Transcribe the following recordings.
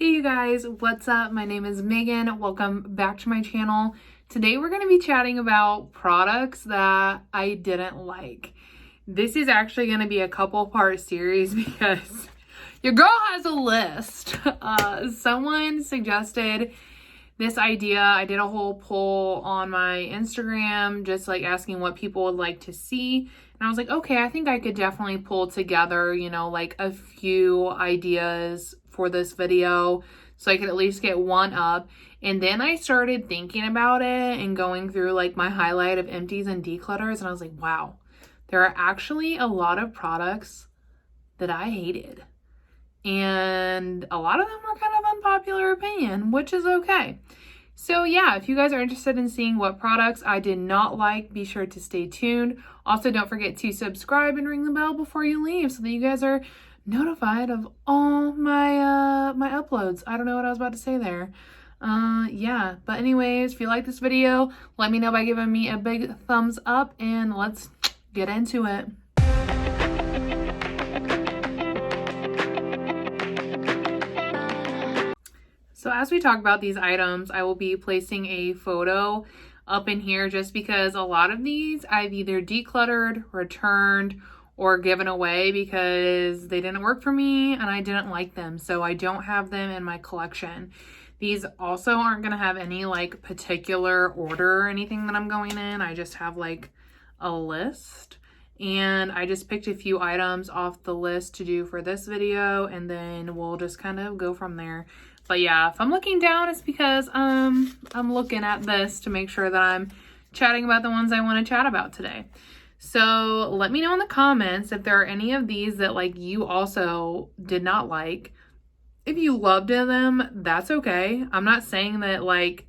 Hey you guys, what's up? My name is Megan. Welcome back to my channel. Today we're going to be chatting about products that I didn't like. This is actually going to be a couple part series because your girl has a list. Someone suggested this idea. I did a whole poll on my Instagram just like asking what people would like to see. And I was like, okay, I think I could definitely pull together, like a few ideas for this video so I could at least get one up. And then I started thinking about it and going through like my highlight of empties and declutters. And I was like, wow, there are actually a lot of products that I hated. And a lot of them are kind of unpopular opinion, which is okay. So yeah, if you guys are interested in seeing what products I did not like, be sure to stay tuned. Also, don't forget to subscribe and ring the bell before you leave so that you guys are notified of all my my uploads. I don't know what I was about to say there. Yeah, but anyways, if you like this video, let me know by giving me a big thumbs up and let's get into it. So as we talk about these items, I will be placing a photo up in here just because a lot of these I've either decluttered, returned, or given away because they didn't work for me and I didn't like them. So I don't have them in my collection. These also aren't going to have any like particular order or anything that I'm going in. I just have like a list. And I just picked a few items off the list to do for this video, and then we'll just kind of go from there. But yeah, if I'm looking down, it's because I'm looking at this to make sure that I'm chatting about the ones I want to chat about today. So let me know in the comments if there are any of these that like you also did not like. If you loved them, that's okay. I'm not saying that like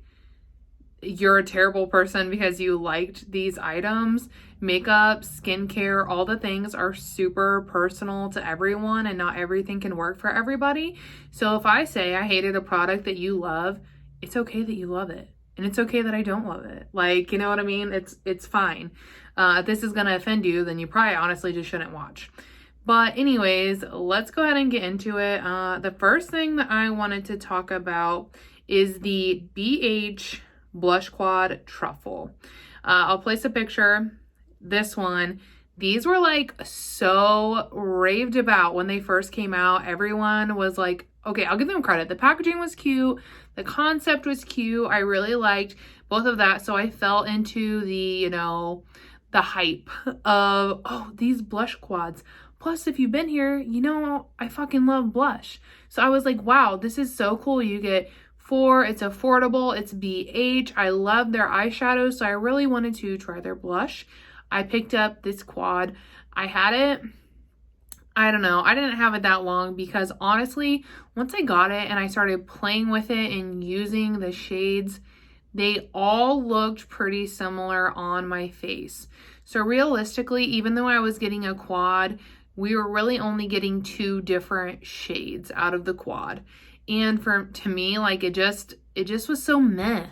you're a terrible person because you liked these items. Makeup, skincare, all the things are super personal to everyone and not everything can work for everybody. So if I say I hated a product that you love, it's okay that you love it. And it's okay that I don't love it. Like, you know what I mean? It's fine. If this is going to offend you, then you probably honestly just shouldn't watch. But anyways, let's go ahead and get into it. The first thing that I wanted to talk about is the BH Blush Quad Truffle. I'll place a picture. This one, these were like so raved about when they first came out. Everyone was like, okay, I'll give them credit. The packaging was cute. The concept was cute. I really liked both of that. So I fell into the, the hype of, oh, these blush quads. Plus, if you've been here, I fucking love blush. So I was like, wow, this is so cool. You get 4, it's affordable, it's BH. I love their eyeshadows, so I really wanted to try their blush. I picked up this quad. I had it, I don't know, I didn't have it that long because honestly, once I got it and I started playing with it and using the shades, they all looked pretty similar on my face. So realistically, even though I was getting a quad, we were really only getting 2 different shades out of the quad. And to me, like it just was so meh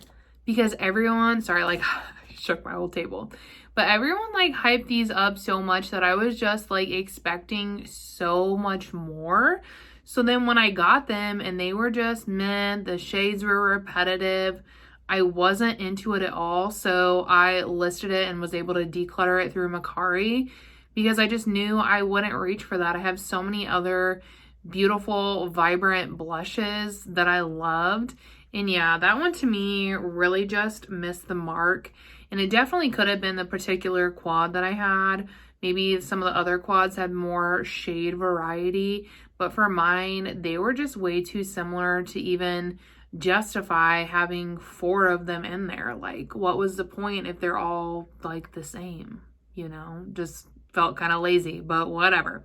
because everyone, sorry, like I shook my whole table, but everyone like hyped these up so much that I was just like expecting so much more. So then when I got them and they were just meh, the shades were repetitive, I wasn't into it at all. So I listed it and was able to declutter it through Mercari because I just knew I wouldn't reach for that. I have so many other beautiful, vibrant blushes that I loved. And yeah, that one to me really just missed the mark. And it definitely could have been the particular quad that I had. Maybe some of the other quads had more shade variety. But for mine, they were just way too similar to even justify having 4 of them in there. Like, what was the point if they're all like the same? Just felt kind of lazy, but whatever.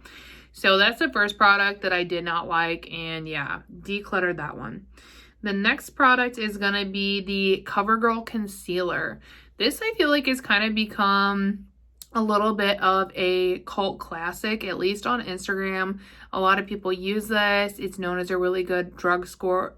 So that's the first product that I did not like, and yeah, decluttered that one. The next product is gonna be the CoverGirl Concealer. This I feel like has kind of become a little bit of a cult classic, at least on Instagram. A lot of people use this. It's known as a really good drugstore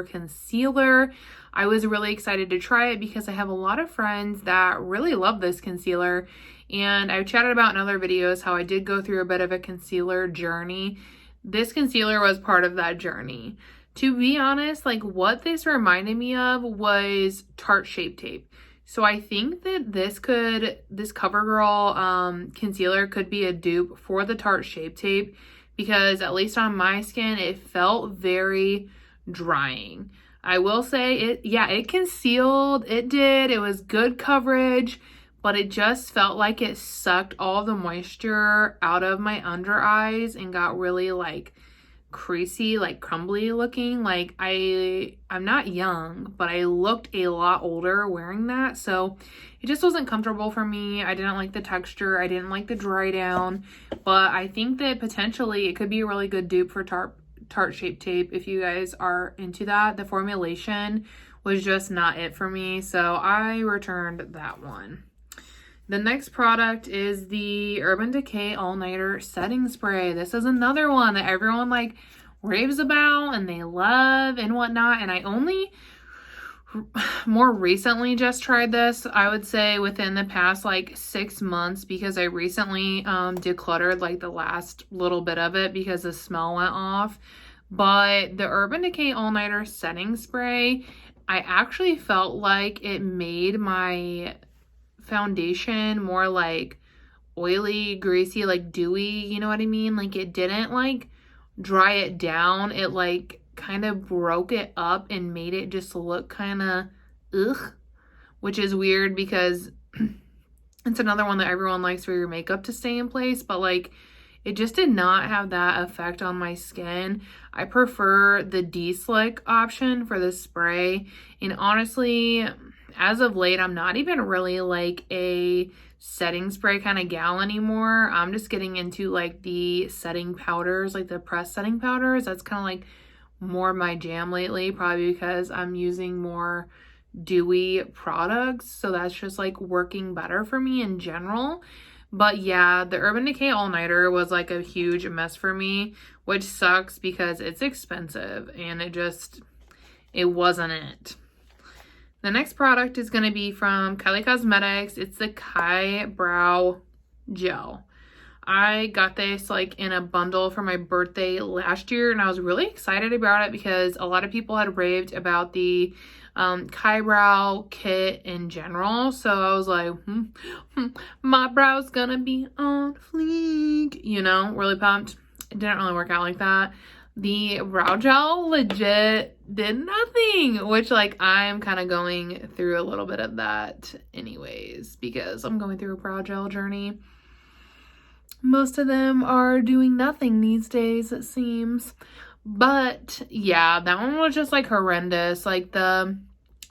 concealer. I was really excited to try it because I have a lot of friends that really love this concealer. And I've chatted about in other videos how I did go through a bit of a concealer journey. this concealer was part of that journey. To be honest, like what this reminded me of was Tarte Shape Tape. So I think that this CoverGirl concealer could be a dupe for the Tarte Shape Tape, because at least on my skin, it felt very drying. I will say it concealed, it did, it was good coverage, but it just felt like it sucked all the moisture out of my under eyes and got really like creasy, like crumbly looking. Like I'm not young, but I looked a lot older wearing that, so it just wasn't comfortable for me. I didn't like the texture, I didn't like the dry down, but I think that potentially it could be a really good dupe for Tarte Shape Tape if you guys are into that. The formulation was just not it for me, so I returned that one. The next product is the Urban Decay All Nighter Setting Spray. This is another one that everyone like raves about and they love and whatnot, and I only more recently just tried this, I would say within the past like 6 months, because I recently decluttered like the last little bit of it because the smell went off. But the Urban Decay All Nighter Setting Spray, I actually felt like it made my foundation more like oily, greasy, like dewy, you know what I mean? Like it didn't like dry it down, it like kind of broke it up and made it just look kind of ugh, which is weird because it's another one that everyone likes for your makeup to stay in place, but like it just did not have that effect on my skin. I prefer the de-slick option for the spray, and honestly, as of late, I'm not even really like a setting spray kind of gal anymore. I'm just getting into like the setting powders, like the pressed setting powders. That's kind of like more my jam lately, probably because I'm using more dewy products, so that's just like working better for me in general. But yeah, the Urban Decay All Nighter was like a huge mess for me, which sucks because it's expensive and it wasn't it. The next product is going to be from Kylie Cosmetics. It's the Kai Brow Gel. I got this like in a bundle for my birthday last year, and I was really excited about it because a lot of people had raved about the Kai Brow kit in general. So I was like, my brow's gonna be on fleek, you know, really pumped. It didn't really work out like that. The brow gel legit did nothing, which like I'm kind of going through a little bit of that anyways, because I'm going through a brow gel journey. Most of them are doing nothing these days, it seems. But yeah, that one was just like horrendous. Like the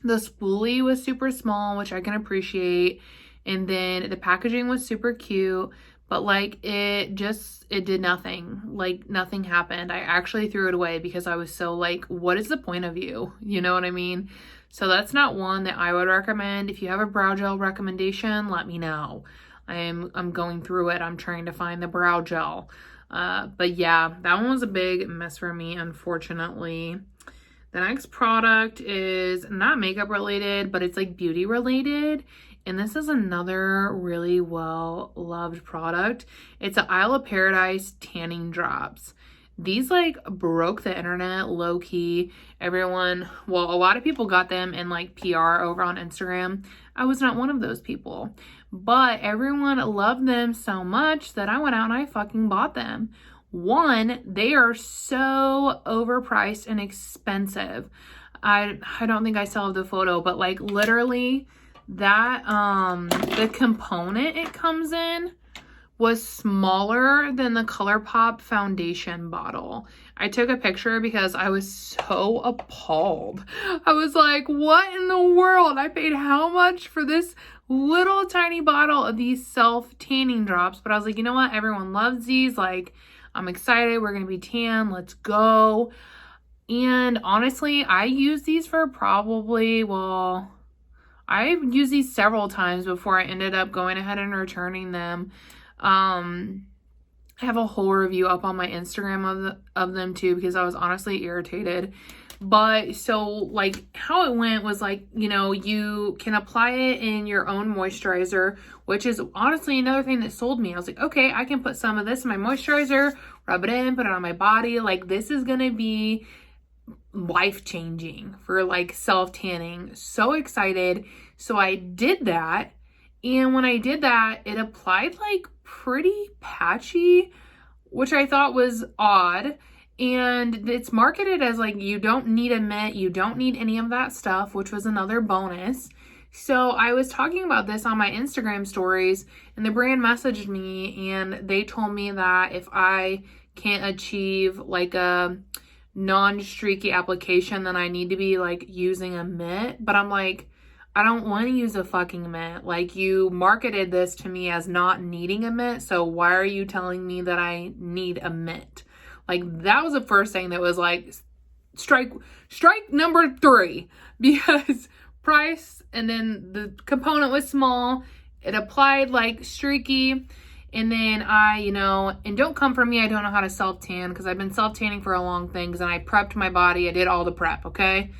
spoolie was super small, which I can appreciate, and then the packaging was super cute, but like it did nothing. Like nothing happened. I actually threw it away because I was so like, what is the point of you? You know what I mean? So that's not one that I would recommend. If you have a brow gel recommendation, let me know. I'm going through it. I'm trying to find the brow gel. But yeah, that one was a big mess for me, unfortunately. The next product is not makeup related, but it's like beauty related. And this is another really well loved product. It's an Isle of Paradise tanning drops. These like broke the internet low key. Everyone, well, a lot of people got them in like PR over on Instagram. I was not one of those people, but everyone loved them so much that I went out and I fucking bought them. One, they are so overpriced and expensive. I don't think I still have the photo, but like literally that the component it comes in was smaller than the ColourPop foundation bottle. I took a picture because I was so appalled. I was like, what in the world? I paid how much for this little tiny bottle of these self-tanning drops? But I was like, you know what? Everyone loves these. Like, I'm excited. We're going to be tan. Let's go. And honestly, I use these for probably, well, I've used these several times before I ended up going ahead and returning them. I have a whole review up on my Instagram of them too, because I was honestly irritated. But so like how it went was like, you know, you can apply it in your own moisturizer, which is honestly another thing that sold me. I was like, okay, I can put some of this in my moisturizer, rub it in, put it on my body. Like this is gonna be life-changing for like self-tanning. So excited. So I did that. And when I did that, it applied like pretty patchy, which I thought was odd. And it's marketed as like, you don't need a mitt, you don't need any of that stuff, which was another bonus. So I was talking about this on my Instagram stories, and the brand messaged me and they told me that if I can't achieve like a non-streaky application, then I need to be like using a mitt. But I'm like, I don't want to use a fucking mitt. Like, you marketed this to me as not needing a mitt, so why are you telling me that I need a mitt? Like, that was the first thing that was like, strike number 3, because price, and then the component was small. It applied like streaky. And then I, you know, and don't come for me, I don't know how to self-tan, because I've been self-tanning for a long thing, and I prepped my body. I did all the prep, okay?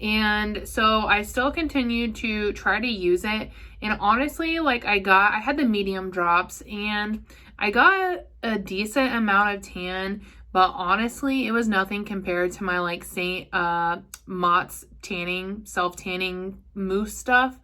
And so I still continued to try to use it. And honestly, like I had the medium drops, and I got a decent amount of tan, but honestly, it was nothing compared to my like St. Mott's tanning, self-tanning mousse stuff.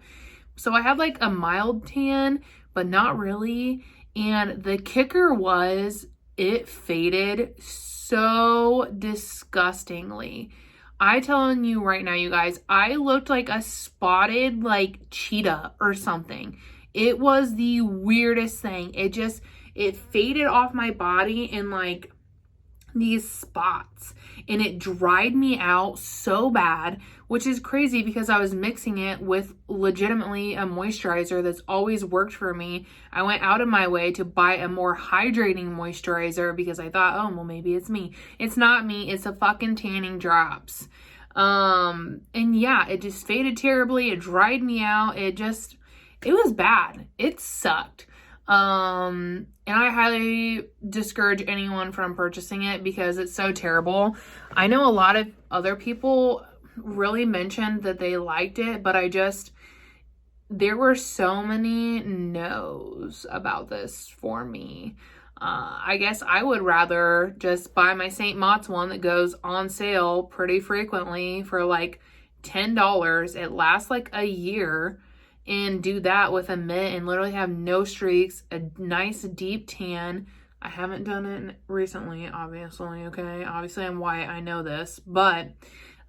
So I had like a mild tan, but not really. And the kicker was it faded so disgustingly. I telling you right now, you guys, I looked like a spotted like cheetah or something. It was the weirdest thing. It faded off my body in like these spots, and it dried me out so bad, which is crazy because I was mixing it with legitimately a moisturizer that's always worked for me. I went out of my way to buy a more hydrating moisturizer because I thought, oh, well, maybe it's me. It's not me. It's the fucking tanning drops. And yeah, it just faded terribly. It dried me out. It was bad. It sucked. And I highly discourage anyone from purchasing it because it's so terrible. I know a lot of other people really mentioned that they liked it, but there were so many no's about this for me. I guess I would rather just buy my St. Mott's one that goes on sale pretty frequently for like $10. It lasts like a year, and do that with a mitt and literally have no streaks, a nice deep tan. I haven't done it recently, obviously, okay? Obviously I'm white, I know this, but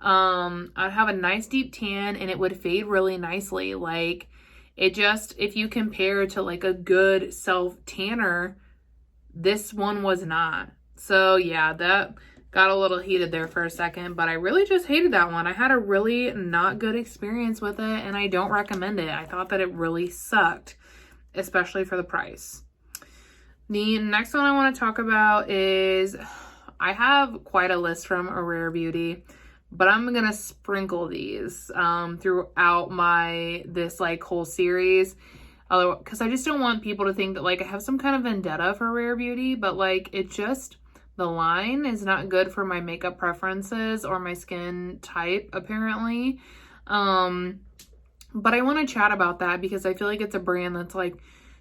I'd have a nice deep tan and it would fade really nicely. Like, if you compare to like a good self-tanner, this one was not. So yeah, that got a little heated there for a second, but I really just hated that one. I had a really not good experience with it, and I don't recommend it. I thought that it really sucked, especially for the price. The next one I want to talk about is, I have quite a list from A Rare Beauty, but I'm going to sprinkle these throughout this like whole series. Because I just don't want people to think that like I have some kind of vendetta for Rare Beauty, but like the line is not good for my makeup preferences or my skin type, apparently. But I want to chat about that because I feel like it's a brand that's like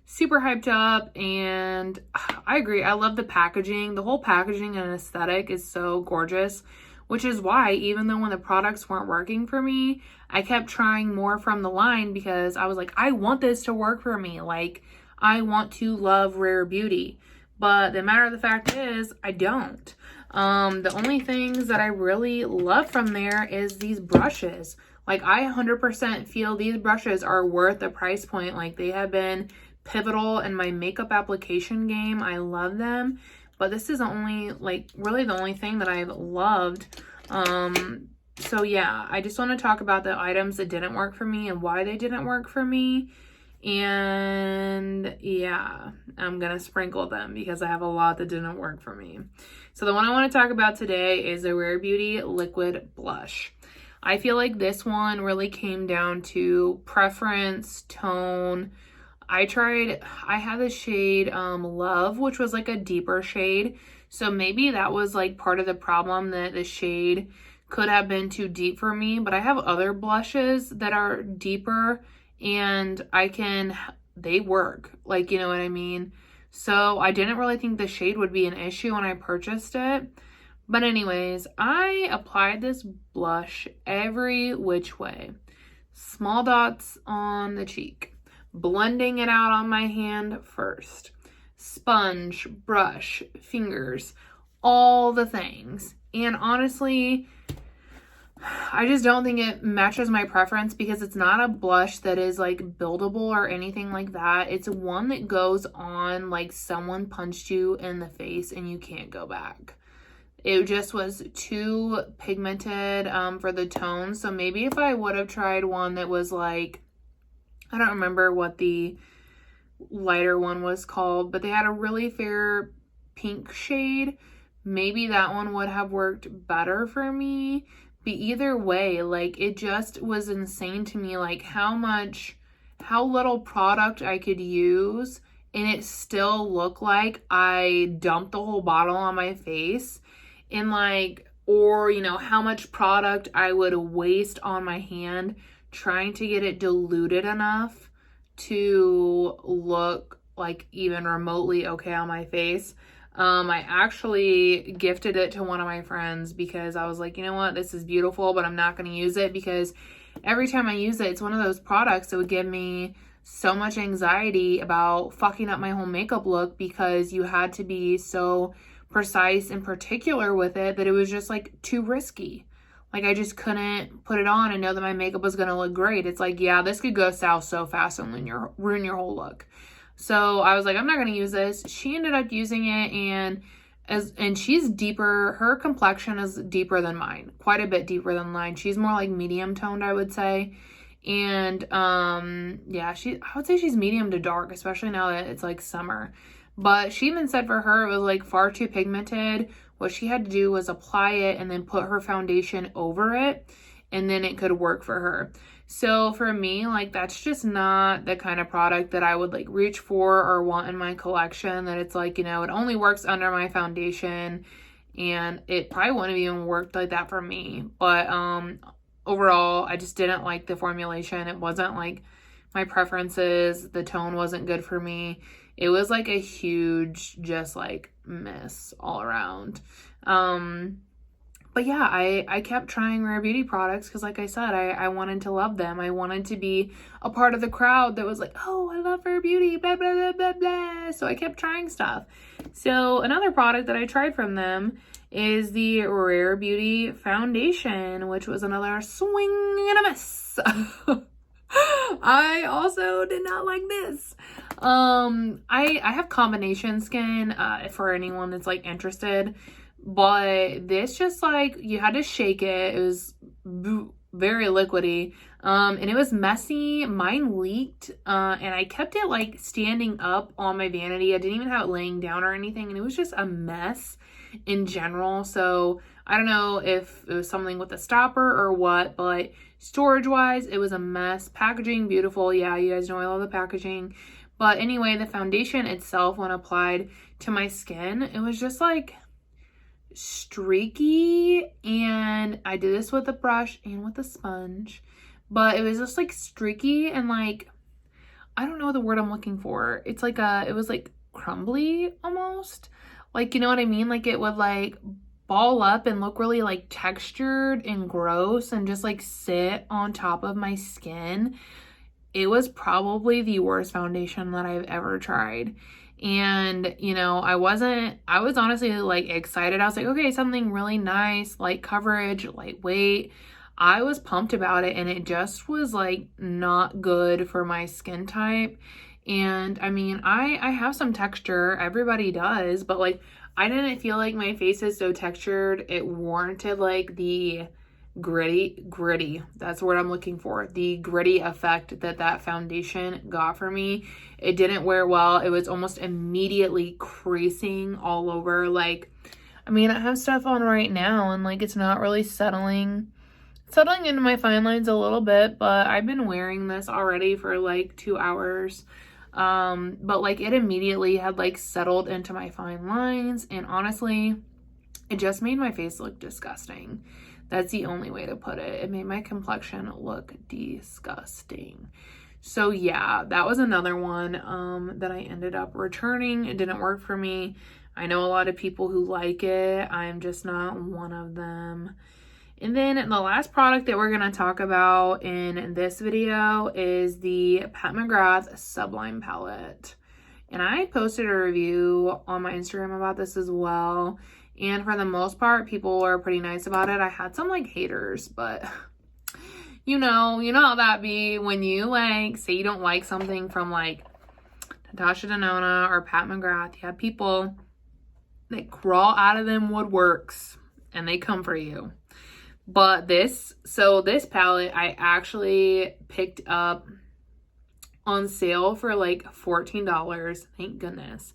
super hyped up, and I agree. I love the packaging. The whole packaging and aesthetic is so gorgeous, which is why even though when the products weren't working for me, I kept trying more from the line because I was like, I want this to work for me. Like, I want to love Rare Beauty. But the matter of the fact is, I don't. The only things that I really love from there is these brushes. Like, I 100% feel these brushes are worth the price point. Like, they have been pivotal in my makeup application game. I love them. But this is really the only thing that I've loved. So yeah, I just want to talk about the items that didn't work for me and why they didn't work for me. And yeah, I'm gonna sprinkle them because I have a lot that didn't work for me. So the one I want to talk about today is the Rare Beauty Liquid Blush. I feel like this one really came down to preference, tone. I had the shade Love, which was like a deeper shade. So maybe that was like part of the problem, that the shade could have been too deep for me, but I have other blushes that are deeper and they work, like, you know what I mean? So I didn't really think the shade would be an issue when I purchased it. But anyways, I applied this blush every which way. Small dots on the cheek, blending it out on my hand first. Sponge, brush, fingers, all the things. And honestly, I just don't think it matches my preference because it's not a blush that is like buildable or anything like that. It's one that goes on like someone punched you in the face and you can't go back. It just was too pigmented for the tone. So maybe if I would have tried one that was like, I don't remember what the lighter one was called, but they had a really fair pink shade. Maybe that one would have worked better for me. But either way, like, it just was insane to me, like, how little product I could use and it still looked like I dumped the whole bottle on my face. And like, or, you know, how much product I would waste on my hand trying to get it diluted enough to look like even remotely okay on my face. I actually gifted it to one of my friends because I was like, you know what, this is beautiful, but I'm not going to use it because every time I use it, it's one of those products that would give me so much anxiety about fucking up my whole makeup look because you had to be so precise and particular with it that it was just like too risky. Like, I just couldn't put it on and know that my makeup was going to look great. It's like, yeah, this could go south so fast and ruin your whole look. So I was like, I'm not going to use this. She ended up using it, and she's deeper. Her complexion is deeper than mine, quite a bit deeper than mine. She's more like medium toned, I would say. And yeah, I would say she's medium to dark, especially now that it's like summer. But she even said for her, it was like far too pigmented. What she had to do was apply it and then put her foundation over it, and then it could work for her. So for me, like, that's just not the kind of product that I would like reach for or want in my collection, that it's like, you know, it only works under my foundation, and it probably wouldn't have even worked like that for me. But overall, I just didn't like the formulation. It wasn't like my preferences. The tone wasn't good for me. It was like a huge just like miss all around. But yeah, I kept trying Rare Beauty products because, like I said, I wanted to love them. I wanted to be a part of the crowd that was like, oh, I love Rare Beauty, blah, blah, blah, blah, blah. So I kept trying stuff. So another product that I tried from them is the Rare Beauty Foundation, which was another swing and a miss. I also did not like this. I have combination skin, for anyone that's like interested. But this just like, you had to shake it. It was very liquidy. And it was messy. Mine leaked. And I kept it like standing up on my vanity. I didn't even have it laying down or anything. And it was just a mess in general. So I don't know if it was something with the stopper or what, but storage wise, it was a mess. Packaging, beautiful. Yeah, you guys know I love the packaging. But anyway, the foundation itself, when applied to my skin, it was just like streaky, and I did this with a brush and with a sponge, but it was just like streaky and like, I don't know the word I'm looking for. It's like it was like crumbly almost, like, you know what I mean? Like, it would like ball up and look really like textured and gross and just like sit on top of my skin. It was probably the worst foundation that I've ever tried. And, you know, I was honestly like excited. I was like, okay, something really nice, light coverage, lightweight. I was pumped about it, and it just was like not good for my skin type. And I mean, I have some texture, everybody does, but like, I didn't feel like my face is so textured. It warranted like the gritty, that's the word I'm looking for, the gritty effect that foundation got for me. It didn't wear well. It was almost immediately creasing all over. Like, I mean, I have stuff on right now and like, it's not really settling into my fine lines a little bit, but I've been wearing this already for like 2 hours. But like, it immediately had like settled into my fine lines, and honestly, it just made my face look disgusting. That's the only way to put it. It made my complexion look disgusting. So yeah, that was another one that I ended up returning. It didn't work for me. I know a lot of people who like it. I'm just not one of them. And then the last product that we're going to talk about in this video is the Pat McGrath Sublime Palette. And I posted a review on my Instagram about this as well. And for the most part, people were pretty nice about it. I had some like haters, but you know how that be when you like say you don't like something from like Natasha Denona or Pat McGrath. You have people that crawl out of them woodworks and they come for you. But this palette I actually picked up on sale for like $14. Thank goodness.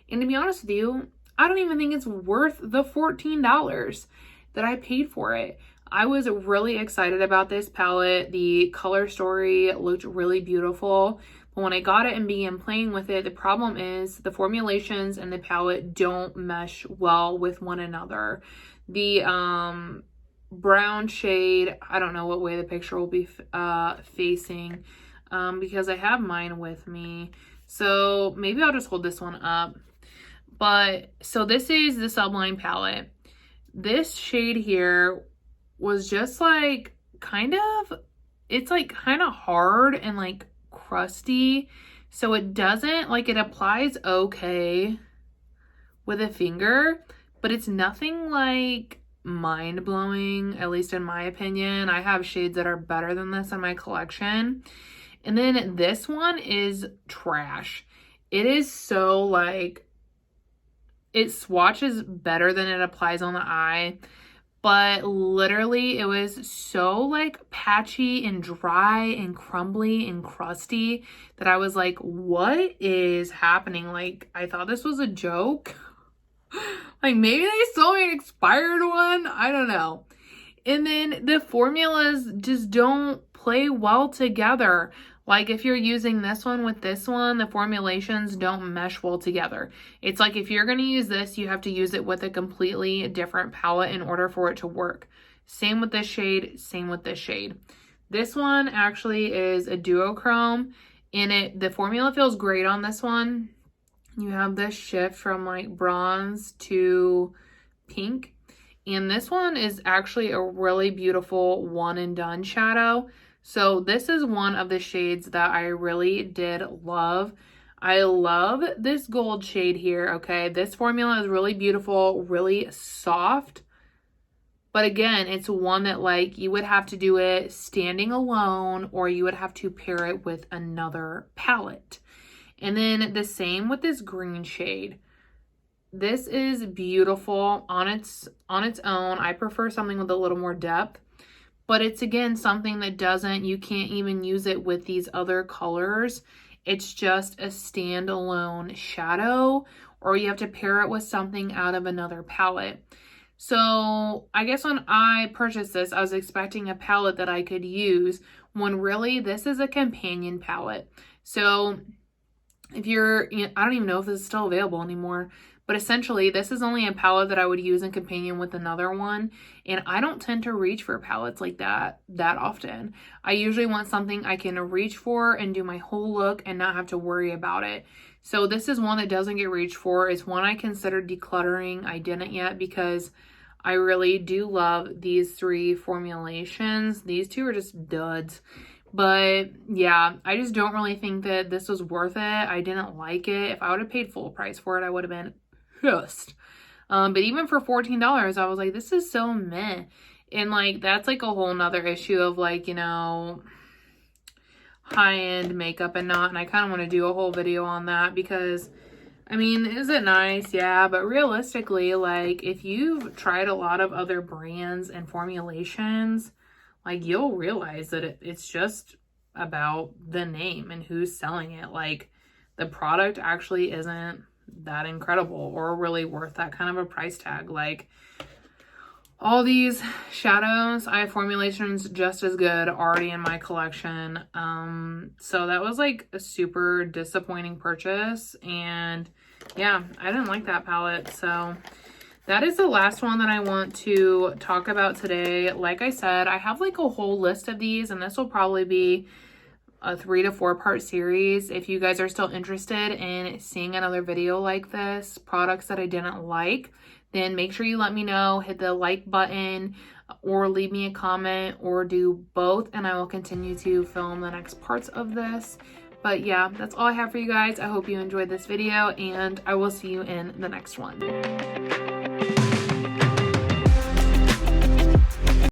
And to be honest with you, I don't even think it's worth the $14 that I paid for it. I was really excited about this palette. The color story looked really beautiful. But when I got it and began playing with it, the problem is the formulations and the palette don't mesh well with one another. The brown shade, I don't know what way the picture will be facing because I have mine with me. So maybe I'll just hold this one up. But so this is the Sublime palette. This shade here was just like it's like kind of hard and like crusty. So it doesn't like, it applies okay with a finger, but it's nothing like mind-blowing, at least in my opinion. I have shades that are better than this in my collection. And then this one is trash. It is so like, it swatches better than it applies on the eye, but literally it was so like patchy and dry and crumbly and crusty that I was like, what is happening? Like, I thought this was a joke. Like maybe they sold me an expired one. I don't know. And then the formulas just don't play well together. Like if you're using this one with this one, the formulations don't mesh well together. It's like if you're going to use this, you have to use it with a completely different palette in order for it to work. Same with this shade, same with this shade. This one actually is a duochrome. The formula feels great on this one. You have this shift from like bronze to pink. And this one is actually a really beautiful one and done shadow. So this is one of the shades that I really did love. I love this gold shade here, okay? This formula is really beautiful, really soft. But again, it's one that like you would have to do it standing alone or you would have to pair it with another palette. And then the same with this green shade. This is beautiful on its own. I prefer something with a little more depth. But it's, again, something that you can't even use it with these other colors. It's just a standalone shadow, or you have to pair it with something out of another palette. So I guess when I purchased this, I was expecting a palette that I could use, when really this is a companion palette. So if I don't even know if this is still available anymore, but essentially this is only a palette that I would use in companion with another one. And I don't tend to reach for palettes like that often. I usually want something I can reach for and do my whole look and not have to worry about it. So this is one that doesn't get reached for. It's one I considered decluttering. I didn't yet because I really do love these three formulations. These two are just duds. But yeah, I just don't really think that this was worth it. I didn't like it. If I would have paid full price for it, I would have been pissed. But even for $14, I was like, this is so meh. And like, that's like a whole nother issue of like, high-end makeup and not. And I kind of want to do a whole video on that because, I mean, is it nice? Yeah, but realistically, like, if you've tried a lot of other brands and formulations, like, you'll realize that it's just about the name and who's selling it. Like, the product actually isn't that incredible or really worth that kind of a price tag. Like, all these shadows, I have formulations just as good already in my collection. So that was like a super disappointing purchase. And yeah, I didn't like that palette. So that is the last one that I want to talk about today. Like I said, I have like a whole list of these, and this will probably be a 3 to 4 part series. If you guys are still interested in seeing another video like this, products that I didn't like, then make sure you let me know, hit the like button or leave me a comment or do both, and I will continue to film the next parts of this. But yeah, that's all I have for you guys. I hope you enjoyed this video, and I will see you in the next one.